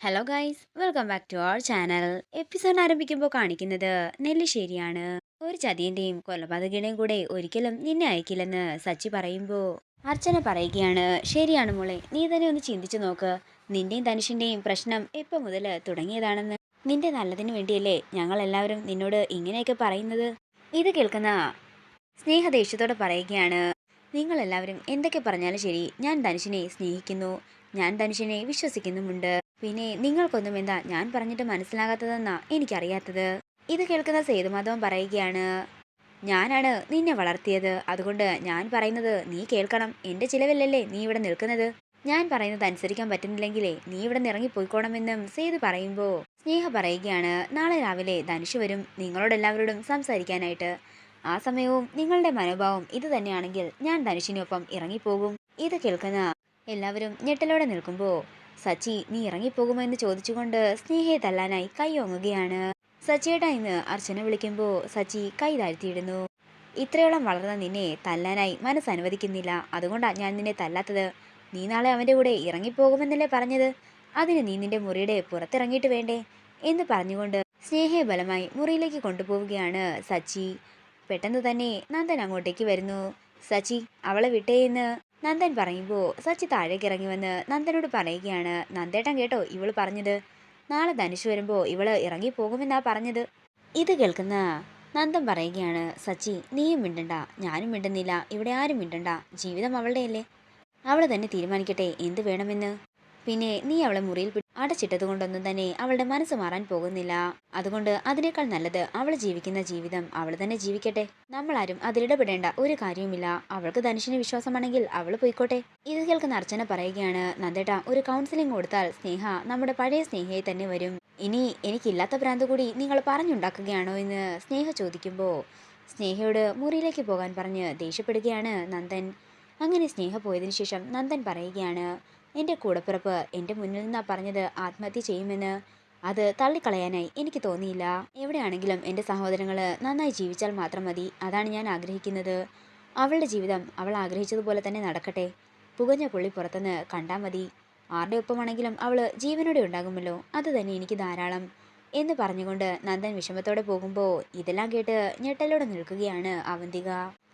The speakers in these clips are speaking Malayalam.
Hello guys, welcome back to our channel. Episode ആരംഭിക്കുമ്പോൾ കാണിക്കുന്നത് നെല്ലിശ്ശേരിയാണ്. ഒരു ചതിയന്റെയും കൊലപാതകയുടെയും കൂടെ ഒരിക്കലും നിന്നെ അയക്കില്ലെന്ന് സച്ചി പറയുമ്പോൾ അർച്ചന പറയുകയാണ്, ശരിയാണ് മോളെ, നീ തന്നെ ഒന്ന് ചിന്തിച്ചു നോക്ക്. നിന്റെയും ധനുഷിന്റെയും പ്രശ്നം എപ്പോൾ മുതൽ തുടങ്ങിയതാണെന്ന്. നിന്റെ നല്ലതിന് വേണ്ടിയല്ലേ ഞങ്ങൾ എല്ലാവരും നിന്നോട് ഇങ്ങനെയൊക്കെ പറയുന്നത്. ഇത് കേൾക്കുന്ന സ്നേഹ ദേഷ്യത്തോടെ പറയുകയാണ്, നിങ്ങളെല്ലാവരും എന്തൊക്കെ പറഞ്ഞാലും ശരി, ഞാൻ ധനുഷിനെ സ്നേഹിക്കുന്നു, ഞാൻ ധനുഷിനെ വിശ്വസിക്കുന്നുമുണ്ട്. പിന്നെ നിങ്ങൾക്കൊന്നും എന്താ ഞാൻ പറഞ്ഞിട്ട് മനസ്സിലാകാത്തതെന്നാ എനിക്കറിയാത്തത്. ഇത് കേൾക്കുന്ന സേതുമാധവൻ പറയുകയാണ്, ഞാനാണ് നിന്നെ വളർത്തിയത്, അതുകൊണ്ട് ഞാൻ പറയുന്നത് നീ കേൾക്കണം. എന്റെ ചിലവിലല്ലേ നീ ഇവിടെ നിൽക്കുന്നത്. ഞാൻ പറയുന്നത് അനുസരിക്കാൻ പറ്റുന്നില്ലെങ്കിലേ നീ ഇവിടെ നിന്ന് ഇറങ്ങിപ്പോയിക്കോണമെന്നും സേതു പറയുമ്പോൾ സ്നേഹ പറയുകയാണ്, നാളെ രാവിലെ ധനുഷ് വരും നിങ്ങളോടെല്ലാവരോടും സംസാരിക്കാനായിട്ട്. ആ സമയവും നിങ്ങളുടെ മനോഭാവം ഇത് തന്നെയാണെങ്കിൽ ഞാൻ ധനുഷിനൊപ്പം ഇറങ്ങിപ്പോകും. ഇത് കേൾക്കുന്ന എല്ലാവരും ഞെട്ടലോടെ നിൽക്കുമ്പോൾ സച്ചി, നീ ഇറങ്ങിപ്പോകുമോ എന്ന് ചോദിച്ചുകൊണ്ട് സ്നേഹയെ തല്ലാനായി കൈ ഓങ്ങുകയാണ്. സച്ചിയേട്ടാ എന്ന് അർച്ചന വിളിക്കുമ്പോൾ സച്ചി കൈ താഴ്ത്തിയിടുന്നു. ഇത്രയോളം വളർന്ന നിന്നെ തല്ലാനായി മനസ്സനുവദിക്കുന്നില്ല, അതുകൊണ്ടാണ് ഞാൻ നിന്നെ തല്ലാത്തത്. നീ നാളെ അവൻ്റെ കൂടെ ഇറങ്ങിപ്പോകുമെന്നല്ലേ പറഞ്ഞത്. അതിന് നീ നിന്റെ മുറിയുടെ പുറത്തിറങ്ങിയിട്ട് വേണ്ടേ എന്ന് പറഞ്ഞുകൊണ്ട് സ്നേഹയെ ബലമായി മുറിയിലേക്ക് കൊണ്ടുപോവുകയാണ് സച്ചി. പെട്ടെന്ന് തന്നെ നന്ദൻ അങ്ങോട്ടേക്ക് വരുന്നു. സച്ചി, അവളെ വിട്ടേ എന്ന് നന്ദൻ പറയുമ്പോൾ സച്ചി താഴേക്ക് ഇറങ്ങി വന്ന് നന്ദനോട് പറയുകയാണ്, നന്ദേട്ടൻ കേട്ടോ ഇവള് പറഞ്ഞത്. നാളെ ധനുഷ് വരുമ്പോൾ ഇവള് ഇറങ്ങിപ്പോകുമെന്നാ പറഞ്ഞത്. ഇത് കേൾക്കുന്ന നന്ദൻ പറയുകയാണ്, സച്ചി നീയും മിണ്ടണ്ട, ഞാനും മിണ്ടുന്നില്ല, ഇവിടെ ആരും മിണ്ടണ്ട. ജീവിതം അവളുടെയല്ലേ, അവൾ തന്നെ തീരുമാനിക്കട്ടെ എന്ത് വേണമെന്ന്. പിന്നെ നീ അവളെ മുറിയിൽ അടച്ചിട്ടത് കൊണ്ടൊന്നും തന്നെ അവളുടെ മനസ്സ് മാറാൻ പോകുന്നില്ല. അതുകൊണ്ട് അതിനേക്കാൾ നല്ലത് അവൾ ജീവിക്കുന്ന ജീവിതം അവൾ തന്നെ ജീവിക്കട്ടെ. നമ്മളാരും അതിലിടപെടേണ്ട ഒരു കാര്യവുമില്ല. അവൾക്ക് ധനുഷിന് വിശ്വാസമാണെങ്കിൽ അവൾ പോയിക്കോട്ടെ. ഇത് കേൾക്കുന്ന അർച്ചന പറയുകയാണ്, നന്ദേട്ട, ഒരു കൗൺസിലിംഗ് കൊടുത്താൽ സ്നേഹ നമ്മുടെ പഴയ സ്നേഹയെ തന്നെ വരും. ഇനി എനിക്കില്ലാത്ത ഭ്രാന്ത് കൂടി നിങ്ങൾ പറഞ്ഞുണ്ടാക്കുകയാണോ എന്ന് സ്നേഹ ചോദിക്കുമ്പോൾ സ്നേഹയോട് മുറിയിലേക്ക് പോകാൻ പറഞ്ഞ് ദേഷ്യപ്പെടുകയാണ് നന്ദൻ. അങ്ങനെ സ്നേഹ പോയതിനു ശേഷം നന്ദൻ പറയുകയാണ്, എൻ്റെ കൂടപ്പിറപ്പ് എൻ്റെ മുന്നിൽ നിന്നാ പറഞ്ഞത് ആത്മഹത്യ ചെയ്യുമെന്ന്. അത് തള്ളിക്കളയാനായി എനിക്ക് തോന്നിയില്ല. എവിടെയാണെങ്കിലും എൻ്റെ സഹോദരങ്ങൾ നന്നായി ജീവിച്ചാൽ മാത്രം മതി, അതാണ് ഞാൻ ആഗ്രഹിക്കുന്നത്. അവളുടെ ജീവിതം അവൾ ആഗ്രഹിച്ചതുപോലെ തന്നെ നടക്കട്ടെ. പുകഞ്ഞ പുള്ളി പുറത്തുനിന്ന് കണ്ടാൽ മതി. ആരുടെ ഒപ്പമാണെങ്കിലും അവൾ ജീവനോടെ ഉണ്ടാകുമല്ലോ, അത് തന്നെ എനിക്ക് ധാരാളം എന്ന് പറഞ്ഞുകൊണ്ട് നന്ദൻ വിഷമത്തോടെ പോകുമ്പോൾ ഇതെല്ലാം കേട്ട് ഞെട്ടലോടെ നിൽക്കുകയാണ് അവന്തിക.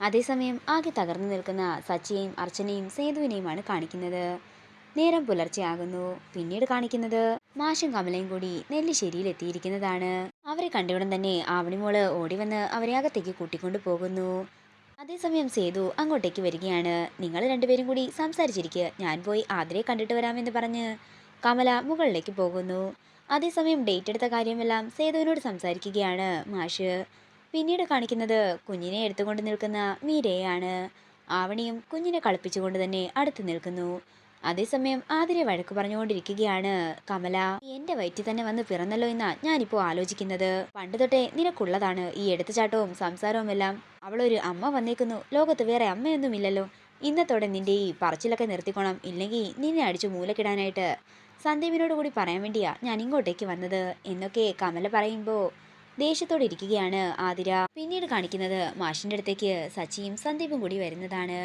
അതേസമയം ആകെ തകർന്നു നിൽക്കുന്ന സച്ചിയെയും അർച്ചനയും സേതുവിനെയുമാണ് കാണിക്കുന്നത്. നേരം പുലർച്ചെയാകുന്നു. പിന്നീട് കാണിക്കുന്നത് മാഷും കമലയും കൂടി നെല്ലിശ്ശേരിയിൽ എത്തിയിരിക്കുന്നതാണ്. അവരെ കണ്ടയുടൻ തന്നെ ആവണിമോള് ഓടിവന്ന് അവരെ അകത്തേക്ക് കൂട്ടിക്കൊണ്ടു പോകുന്നു. അതേസമയം സേതു അങ്ങോട്ടേക്ക് വരികയാണ്. നിങ്ങൾ രണ്ടുപേരും കൂടി സംസാരിച്ചിരിക്കുക, ഞാൻ പോയി ആതിരയെ കണ്ടിട്ട് വരാമെന്ന് പറഞ്ഞ് കമല മുകളിലേക്ക് പോകുന്നു. അതേസമയം ഡേറ്റ് എടുത്ത കാര്യമെല്ലാം സേതുവിനോട് സംസാരിക്കുകയാണ് മാഷ്. പിന്നീട് കാണിക്കുന്നത് കുഞ്ഞിനെ എടുത്തുകൊണ്ട് നിൽക്കുന്ന മീരയാണ്. ആവണിയും കുഞ്ഞിനെ കളിപ്പിച്ചുകൊണ്ട് തന്നെ അടുത്ത് നിൽക്കുന്നു. അതേസമയം ആതിരെ വഴക്ക് പറഞ്ഞുകൊണ്ടിരിക്കുകയാണ് കമല. എന്റെ വയറ്റിൽ തന്നെ വന്ന് പിറന്നല്ലോ എന്നാ ഞാനിപ്പോ ആലോചിക്കുന്നത്. പണ്ട് തൊട്ടേ നിനക്കുള്ളതാണ് ഈ എടുത്തുചാട്ടവും സംസാരവും എല്ലാം. അവളൊരു അമ്മ വന്നേക്കുന്നു, ലോകത്ത് വേറെ അമ്മയൊന്നുമില്ലല്ലോ. ഇന്നത്തോടെ നിന്റെ ഈ പറച്ചിലൊക്കെ നിർത്തിക്കോണം, ഇല്ലെങ്കിൽ നിന്നെ അടിച്ചു മൂലക്കിടാനായിട്ട് സന്ദീപിനോട് കൂടി പറയാൻ വേണ്ടിയാ ഞാൻ ഇങ്ങോട്ടേക്ക് വന്നത് എന്നൊക്കെ കമല പറയുമ്പോൾ ദേഷ്യത്തോടെ ഇരിക്കുകയാണ് ആതിര. പിന്നീട് കാണിക്കുന്നത് മാഷിന്റെ അടുത്തേക്ക് സച്ചിയും സന്ദീപും കൂടി വരുന്നതാണ്.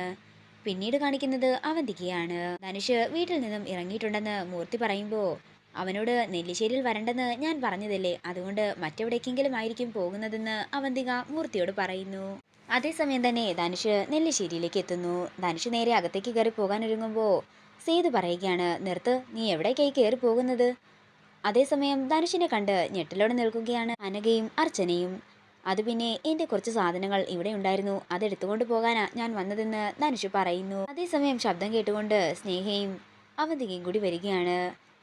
പിന്നീട് കാണിക്കുന്നത് അവന്തികയാണ്. ധനുഷ് വീട്ടിൽ നിന്നും ഇറങ്ങിയിട്ടുണ്ടെന്ന് മൂർത്തി പറയുമ്പോൾ അവനോട് നെല്ലിശ്ശേരിയിൽ വരണ്ടെന്ന് ഞാൻ പറഞ്ഞതല്ലേ, അതുകൊണ്ട് മറ്റെവിടേക്കെങ്കിലും ആയിരിക്കും പോകുന്നതെന്ന് അവന്തിക മൂർത്തിയോട് പറയുന്നു. അതേസമയം തന്നെ ധനുഷ് നെല്ലിശ്ശേരിയിലേക്ക് എത്തുന്നു. ധനുഷ് നേരെ അകത്തേക്ക് കയറി പോകാനൊരുങ്ങുമ്പോൾ സേതു പറയുകയാണ്, നിർത്ത്, നീ എവിടേക്കായി കയറി പോകുന്നത്. അതേസമയം ധനുഷിനെ കണ്ട് ഞെട്ടലോടെ നിൽക്കുകയാണ് അനഘയും അർച്ചനയും. അത് പിന്നെ എൻ്റെ കുറച്ച് സാധനങ്ങൾ ഇവിടെ ഉണ്ടായിരുന്നു, അതെടുത്തുകൊണ്ട് പോകാനാ ഞാൻ വന്നതെന്ന് ധനുഷ് പറയുന്നു. അതേസമയം ശബ്ദം കേട്ടുകൊണ്ട് സ്നേഹയും അവന്തികയും കൂടി വരികയാണ്.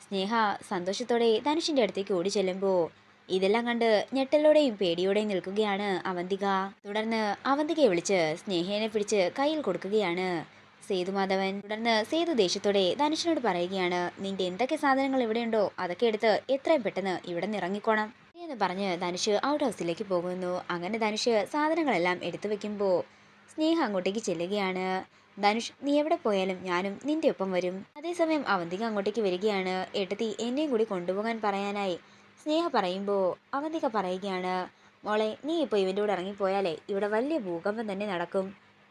സ്നേഹ സന്തോഷത്തോടെ ധനുഷിന്റെ അടുത്തേക്ക് ഓടി ചെല്ലുമ്പോൾ ഇതെല്ലാം കണ്ട് ഞെട്ടലോടെയും പേടിയോടെയും നിൽക്കുകയാണ് അവന്തിക. തുടർന്ന് അവന്തികയെ വിളിച്ച് സ്നേഹയെ പിടിച്ച് കയ്യിൽ കൊടുക്കുകയാണ് സേതുമാധവൻ. തുടർന്ന് സേതു ദേഷ്യത്തോടെ ധനുഷിനോട് പറയുകയാണ്, നിന്റെ എന്തൊക്കെ സാധനങ്ങൾ ഇവിടെയുണ്ടോ അതൊക്കെ എടുത്ത് എത്രയും പെട്ടെന്ന് ഇവിടെ നിന്ന് ഇറങ്ങിക്കോണം എന്ന് പറഞ്ഞ് ധനുഷ് ഔട്ട് ഹൗസിലേക്ക് പോകുന്നു. അങ്ങനെ ധനുഷ് സാധനങ്ങളെല്ലാം എടുത്തു വെക്കുമ്പോൾ സ്നേഹ അങ്ങോട്ടേക്ക് ചെല്ലുകയാണ്. ധനുഷ്, നീ എവിടെ പോയാലും ഞാനും നിന്റെ ഒപ്പം വരും. അതേസമയം അവന്തിക അങ്ങോട്ടേക്ക് വരികയാണ്. ഏട്ടത്തി, എന്നെയും കൂടി കൊണ്ടുപോകാൻ പറയാനായി സ്നേഹ പറയുമ്പോൾ അവന്തിക പറയുകയാണ്, മോളെ, നീ ഇപ്പോൾ ഇവൻ്റെ കൂടെ ഇറങ്ങിപ്പോയാലേ ഇവിടെ വലിയ ഭൂകമ്പം തന്നെ നടക്കും.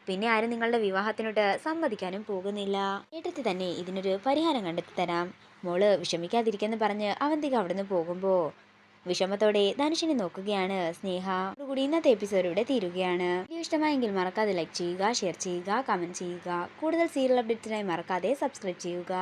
പിന്നെ ആരും നിങ്ങളുടെ വിവാഹത്തിനോട്ട് സമ്മതിക്കാനും പോകുന്നില്ല. ഏട്ടത്തി തന്നെ ഇതിനൊരു പരിഹാരം കണ്ടെത്തി തരാം. മോള് വിഷമിക്കാതിരിക്കെന്ന് പറഞ്ഞ് അവന്തിക അവിടുന്ന് പോകുമ്പോൾ വിഷമത്തോടെ ധനുഷിനെ നോക്കുകയാണ് സ്നേഹ. കൂടി ഇന്നത്തെ എപ്പിസോഡ് ഇവിടെ തീരുകയാണ്. വീഡിയോ ഇഷ്ടമായെങ്കിൽ മറക്കാതെ ലൈക്ക് ചെയ്യുക, ഷെയർ ചെയ്യുക, കമന്റ് ചെയ്യുക. കൂടുതൽ സീരിയൽ അപ്ഡേറ്റ്സിനായി മറക്കാതെ സബ്സ്ക്രൈബ് ചെയ്യുക.